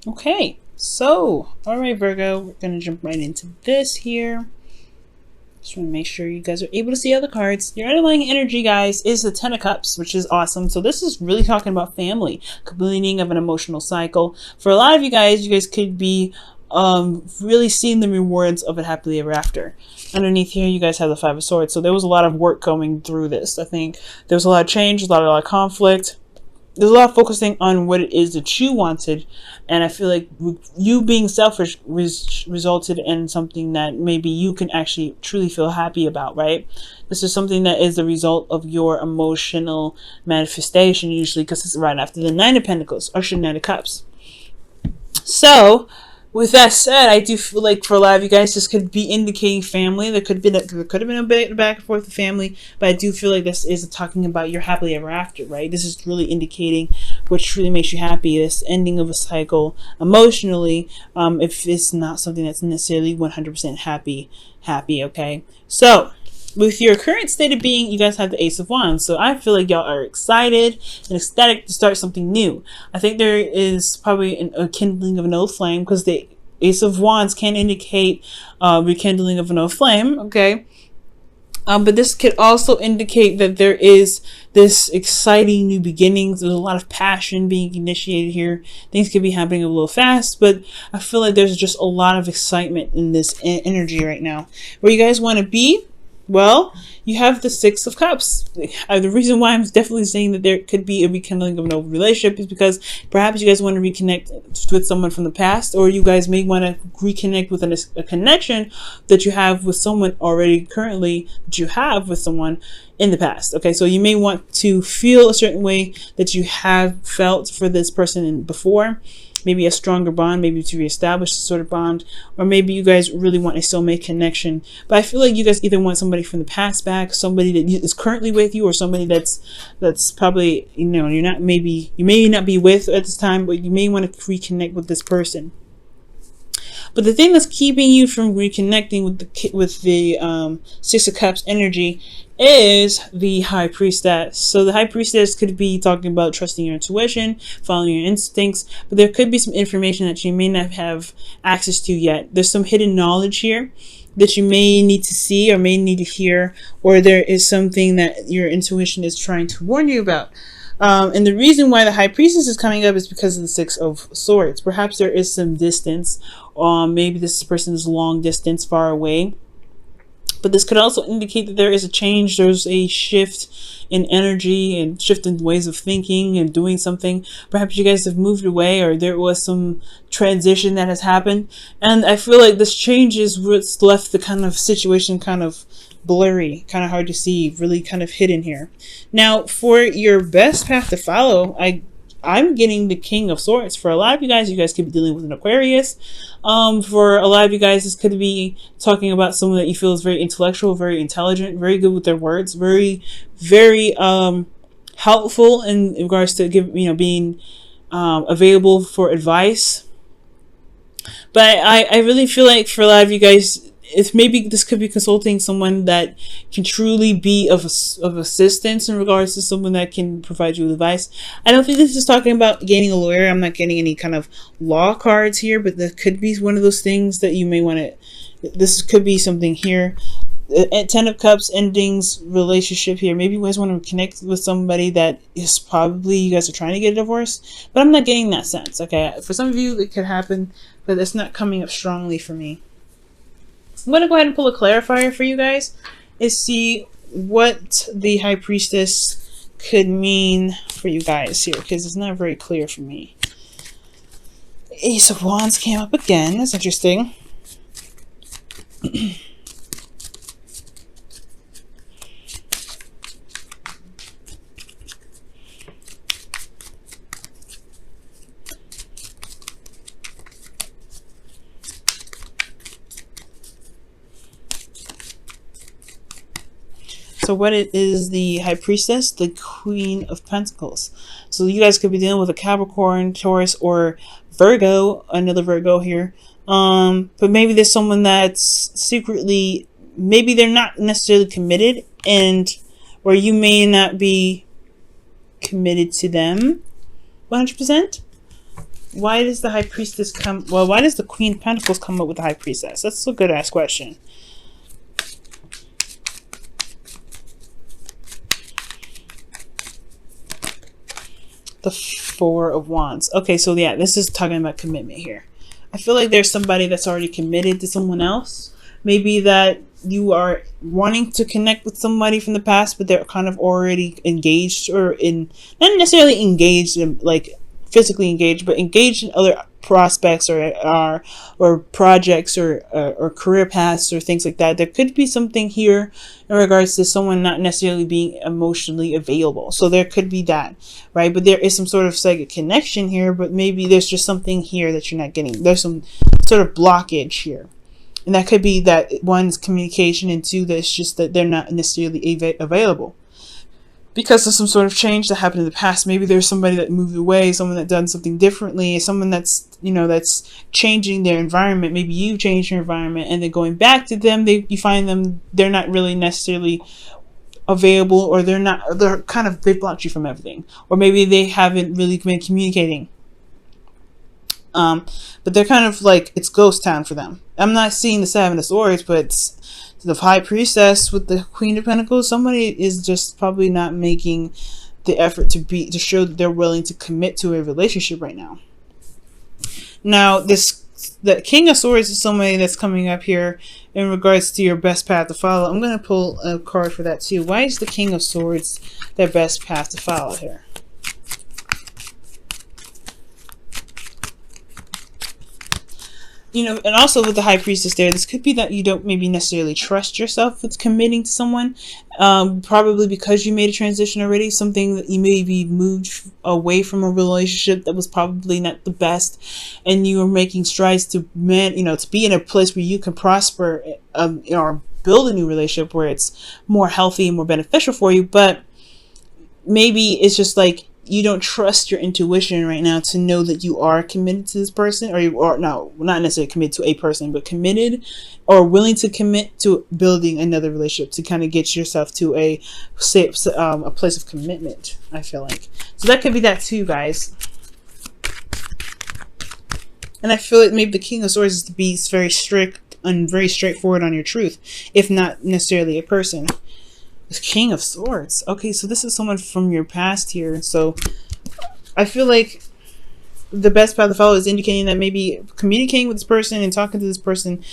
Okay, so, all right, Virgo, we're going to jump right into this here. Just want to make sure you guys are able to see other cards. Your underlying energy, guys, is the Ten of Cups, which is awesome. So this is really talking about family, completing of an emotional cycle. For a lot of you guys could be really seeing the rewards of it happily ever after. Underneath here, you guys have the Five of Swords. So there was a lot of work going through this. I think there was a lot of change, a lot of conflict. There's a lot of focusing on what it is that you wanted, and I feel like you being selfish resulted in something that maybe you can actually truly feel happy about, right? This is something that is the result of your emotional manifestation, usually, because it's right after the Nine of Pentacles, or Nine of Cups. So, with that said, I do feel like for a lot of you guys, this could be indicating family. There could have been a bit back and forth with family, but I do feel like this is talking about your happily ever after, right? This is really indicating what truly makes you happy. This ending of a cycle emotionally, if it's not something that's necessarily 100% happy, okay? So, with your current state of being, you guys have the Ace of Wands. So I feel like y'all are excited and ecstatic to start something new. I think there is probably a kindling of an old flame, because the Ace of Wands can indicate rekindling of an old flame, okay? But this could also indicate that there is this exciting new beginnings. There's a lot of passion being initiated here. Things could be happening a little fast, but I feel like there's just a lot of excitement in this energy right now. Where you guys want to be? Well, you have the Six of Cups. The reason why I'm definitely saying that there could be a rekindling of an old relationship is because perhaps you guys want to reconnect with someone from the past, or you guys may want to reconnect with a connection that you have with someone already currently that you have with someone in the past. Okay, so you may want to feel a certain way that you have felt for this person before. Maybe a stronger bond, maybe to reestablish a sort of bond, or maybe you guys really want a soulmate connection. But I feel like you guys either want somebody from the past back, somebody that is currently with you, or somebody that's probably, you may not be with at this time, but you may want to reconnect with this person. But the thing that's keeping you from reconnecting with the Six of Cups energy is the High Priestess. So the High Priestess could be talking about trusting your intuition, following your instincts, but there could be some information that you may not have access to yet. There's some hidden knowledge here that you may need to see or may need to hear, or there is something that your intuition is trying to warn you about. And the reason why the High Priestess is coming up is because of the Six of Swords. Perhaps there is some distance. Maybe this person is long distance, far away. But this could also indicate that there is a change. There's a shift in energy and shift in ways of thinking and doing something. Perhaps you guys have moved away, or there was some transition that has happened. And I feel like this change is what's left the kind of situation kind of blurry, kind of hard to see, really kind of hidden here. Now, for your best path to follow, I'm getting the King of Swords. For a lot of you guys could be dealing with an Aquarius. For a lot of you guys, this could be talking about someone that you feel is very intellectual, very intelligent, very good with their words, very, very helpful in regards to being available for advice. But I really feel like for a lot of you guys, maybe this could be consulting someone that can truly be of assistance in regards to someone that can provide you with advice. I don't think this is talking about gaining a lawyer. I'm not getting any kind of law cards here, but that could be one of those things that you may want to. This could be something here. Ten of Cups, endings, relationship here. Maybe you guys want to connect with somebody that is probably you guys are trying to get a divorce, but I'm not getting that sense. Okay, for some of you it could happen, but it's not coming up strongly for me. I'm going to go ahead and pull a clarifier for you guys and see what the High Priestess could mean for you guys here, because it's not very clear for me. Ace of Wands came up again. That's interesting. So what it is, the High Priestess, the Queen of Pentacles. So you guys could be dealing with a Capricorn, Taurus, or Virgo, another Virgo here. But maybe there's someone that's secretly, maybe they're not necessarily committed, or you may not be committed to them 100%. why does the High Priestess come? Well, why does the Queen of Pentacles come up with the High Priestess? That's a good ass question. The Four of Wands. Okay, so yeah, this is talking about commitment here. I feel like there's somebody that's already committed to someone else. Maybe that you are wanting to connect with somebody from the past, but they're kind of already engaged, or in, not necessarily engaged in like physically engaged, but engaged in other prospects or projects or career paths or things like that. There could be something here in regards to someone not necessarily being emotionally available. So there could be that, right? But there is some sort of psychic connection here, but maybe there's just something here that you're not getting. There's some sort of blockage here. And that could be that one's communication, and two, that it's just that they're not necessarily available because of some sort of change that happened in the past. Maybe there's somebody that moved away, someone that done something differently, someone that's, you know, that's changing their environment. Maybe you changed your environment, and then going back to them, you find them, they're not really necessarily available, or they've blocked you from everything, or maybe they haven't really been communicating. But they're kind of like, it's ghost town for them. I'm not seeing the Seven of Swords, but it's the High Priestess with the Queen of Pentacles. Somebody is just probably not making the effort to show that they're willing to commit to a relationship right now. Now, the King of Swords is somebody that's coming up here in regards to your best path to follow. I'm going to pull a card for that too. Why is the King of Swords their best path to follow here? You know, and also with the High Priestess there, this could be that you don't maybe necessarily trust yourself with committing to someone. Probably because you made a transition already, something that you maybe moved away from a relationship that was probably not the best, and you are making strides to to be in a place where you can prosper, or build a new relationship where it's more healthy and more beneficial for you. But maybe it's just like, you don't trust your intuition right now to know that you are committed to this person, or you are not necessarily committed to a person, but committed or willing to commit to building another relationship to kind of get yourself to a place of commitment, I feel like. So that could be that too, guys. And I feel like maybe the King of Swords is to be very strict and very straightforward on your truth, if not necessarily a person. The King of Swords. Okay, so this is someone from your past here. So I feel like the best path to follow is indicating that maybe communicating with this person and talking to this person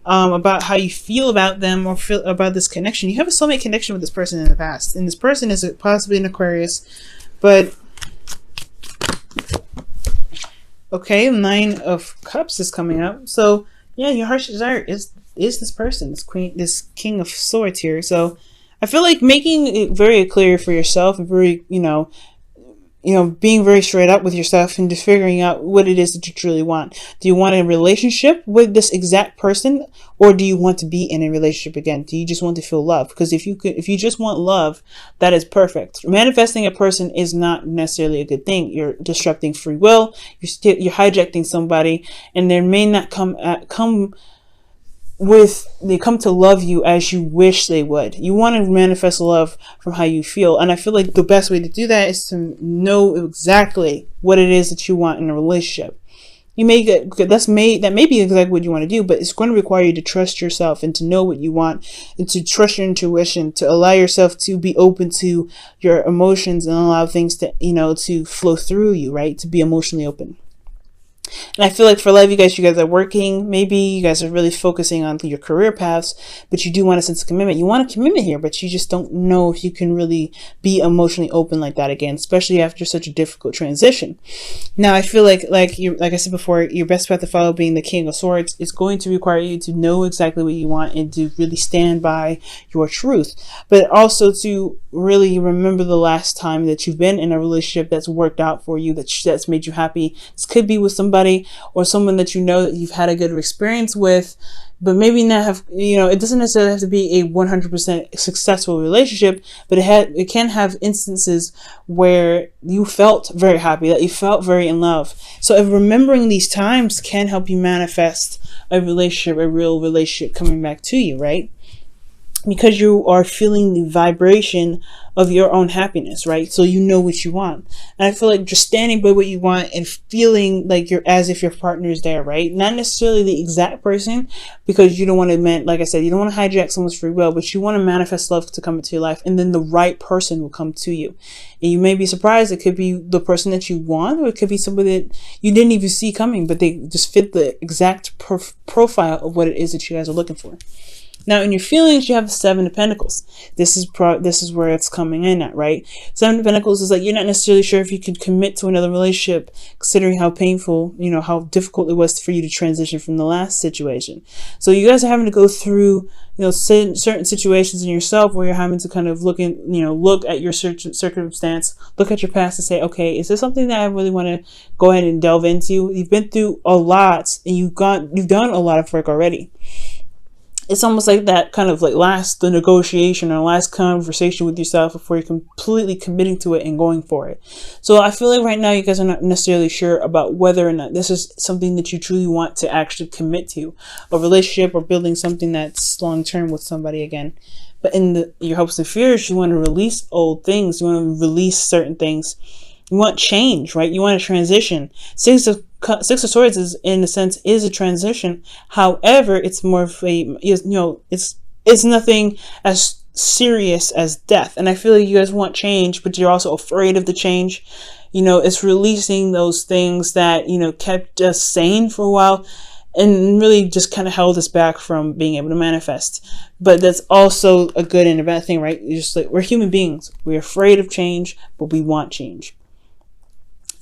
about how you feel about them, or feel about this connection. You have a soulmate connection with this person in the past, and this person is possibly an Aquarius. But okay, Nine of Cups is coming up. So yeah, your heart's desire is this person, this King of Swords here. So I feel like making it very clear for yourself, and very, being very straight up with yourself, and just figuring out what it is that you truly want. Do you want a relationship with this exact person, or do you want to be in a relationship again? Do you just want to feel love? Because if you just want love, that is perfect. Manifesting a person is not necessarily a good thing. You're disrupting free will. You're hijacking somebody, and they may not come to love you as you wish they would. You want to manifest love from how you feel. And I feel like the best way to do that is to know exactly what it is that you want in a relationship. You may that may be exactly what you want to do, but it's going to require you to trust yourself and to know what you want, and to trust your intuition, to allow yourself to be open to your emotions and allow things to flow through you, right? To be emotionally open. And I feel like for a lot of you guys are working. Maybe you guys are really focusing on your career paths, but you do want a sense of commitment. You want a commitment here, but you just don't know if you can really be emotionally open like that again, especially after such a difficult transition. Now, I feel like I said before, your best path to follow, being the King of Swords, is going to require you to know exactly what you want and to really stand by your truth, but also to really remember the last time that you've been in a relationship that's worked out for you, that's made you happy. This could be with somebody or someone that you know that you've had a good experience with, but maybe not have, it doesn't necessarily have to be a 100% successful relationship, but it can have instances where you felt very happy, that you felt very in love. So if remembering these times can help you manifest a relationship, a real relationship coming back to you, right? because you are feeling the vibration of your own happiness, right? So you know what you want. And I feel like just standing by what you want and feeling like you're as if your partner is there, right? Not necessarily the exact person, because you don't want to, like I said, you don't want to hijack someone's free will, but you want to manifest love to come into your life, and then the right person will come to you. And you may be surprised. It could be the person that you want, or it could be somebody that you didn't even see coming, but they just fit the exact profile of what it is that you guys are looking for. Now, in your feelings, you have the Seven of Pentacles. This is where it's coming in at, right? Seven of Pentacles is like you're not necessarily sure if you can commit to another relationship, considering how painful, how difficult it was for you to transition from the last situation. So you guys are having to go through, certain situations in yourself where you're having to kind of look at your circumstance, look at your past and say, okay, is this something that I really want to go ahead and delve into? You've been through a lot, and you've done a lot of work already. It's almost like that kind of like the negotiation or last conversation with yourself before you're completely committing to it and going for it. So I feel like right now you guys are not necessarily sure about whether or not this is something that you truly want to actually commit to, a relationship or building something that's long-term with somebody again. But in your hopes and fears, you want to release old things. You want to release certain things. You want change, right? You want to transition. Six of Swords is, in a sense, is a transition. However, it's more of a, it's nothing as serious as death. And I feel like you guys want change, but you're also afraid of the change. It's releasing those things that, kept us sane for a while and really just kind of held us back from being able to manifest. But that's also a good and a bad thing, right? Just like, we're human beings. We're afraid of change, but we want change.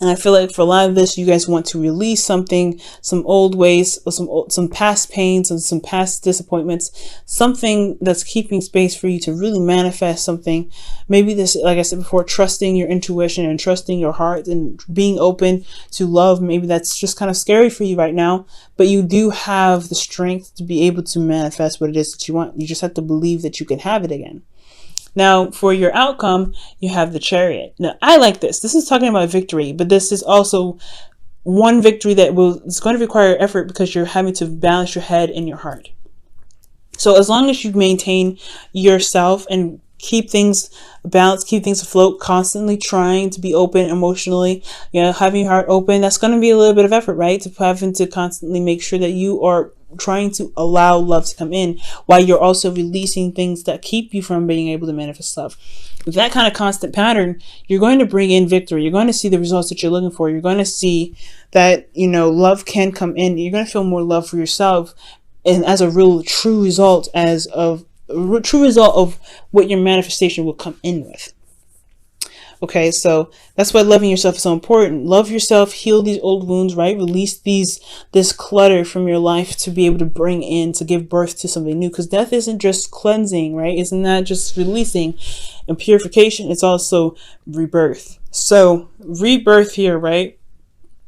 And I feel like for a lot of this, you guys want to release something, some old ways, or some past pains and some past disappointments, something that's keeping space for you to really manifest something. Maybe this, like I said before, trusting your intuition and trusting your heart and being open to love. Maybe that's just kind of scary for you right now, but you do have the strength to be able to manifest what it is that you want. You just have to believe that you can have it again. Now, for your outcome, you have the Chariot. Now, I like this. This is talking about victory, but this is also one victory that it's going to require effort because you're having to balance your head and your heart. So as long as you maintain yourself and keep things balanced, keep things afloat, constantly trying to be open emotionally, having your heart open, that's going to be a little bit of effort, right? To having to constantly make sure that you are trying to allow love to come in while you're also releasing things that keep you from being able to manifest love. With that kind of constant pattern, you're going to bring in victory. You're going to see the results that you're looking for. You're going to see that, love can come in. You're going to feel more love for yourself, and as a real true result of what your manifestation will come in with. Okay, so that's why loving yourself is so important. Love yourself, heal these old wounds, right? Release this clutter from your life to be able to give birth to something new. Because death isn't just cleansing, right? It's not just releasing and purification. It's also rebirth. So rebirth here, right?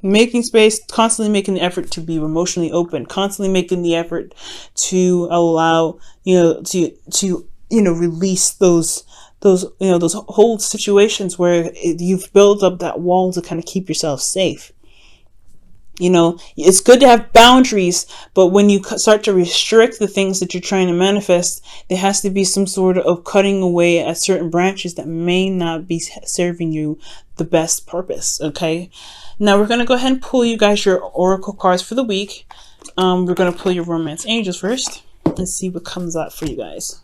Making space, constantly making the effort to be emotionally open, constantly making the effort to allow, to release those whole situations where you've built up that wall to kind of keep yourself safe. It's good to have boundaries, but when you start to restrict the things that you're trying to manifest, there has to be some sort of cutting away at certain branches that may not be serving you the best purpose. Okay. Now we're going to go ahead and pull you guys your oracle cards for the week. We're going to pull your romance angels first and see what comes out for you guys.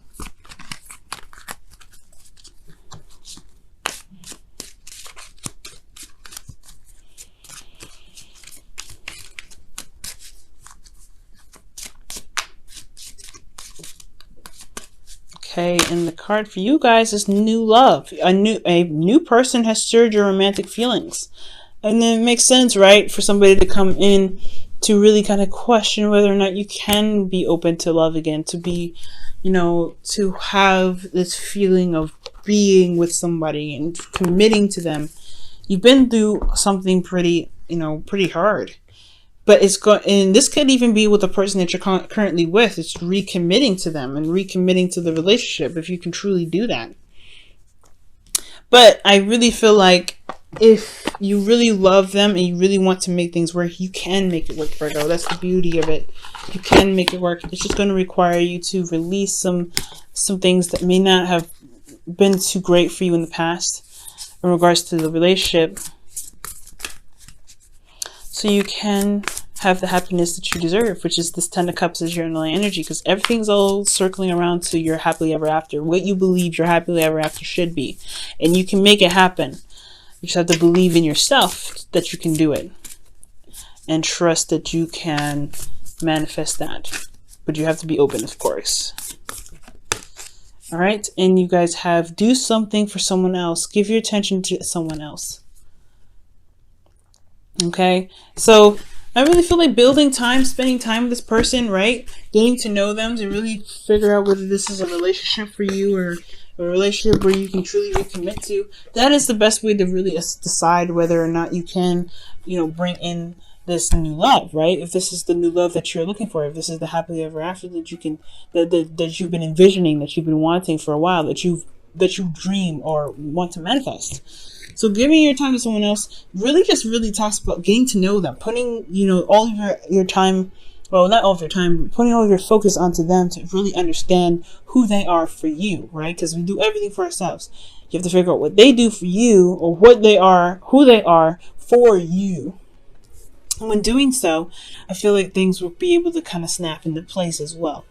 Okay, and the card for you guys is new love. A new person has stirred your romantic feelings. And then it makes sense, right, for somebody to come in to really kind of question whether or not you can be open to love again, to be, to have this feeling of being with somebody and committing to them. You've been through something pretty hard. But and this could even be with the person that you're currently with. It's recommitting to them and recommitting to the relationship, if you can truly do that. But I really feel like if you really love them and you really want to make things work, you can make it work, Virgo. That's the beauty of it. You can make it work. It's just going to require you to release some some things that may not have been too great for you in the past in regards to the relationship, so you can have the happiness that you deserve, which is this 10 of Cups as your underlying energy, because everything's all circling around to your happily ever after, what you believe your happily ever after should be. And you can make it happen. You just have to believe in yourself that you can do it, and trust that you can manifest that. But you have to be open, of course. All right, and you guys have do something for someone else. Give your attention to someone else. Okay, so I really feel like building time, spending time with this person, right? Getting to know them to really figure out whether this is a relationship for you or a relationship where you can truly recommit to. That is the best way to really decide whether or not you can, bring in this new love, right? If this is the new love that you're looking for, if this is the happily ever after that you can, that you've been envisioning, that you've been wanting for a while, that you dream or want to manifest. So giving your time to someone else really talks about getting to know them, putting, all of your time, well, not all of your time, putting all of your focus onto them to really understand who they are for you, right? Because we do everything for ourselves. You have to figure out what they do for you, or what they are, who they are for you. And when doing so, I feel like things will be able to kind of snap into place as well.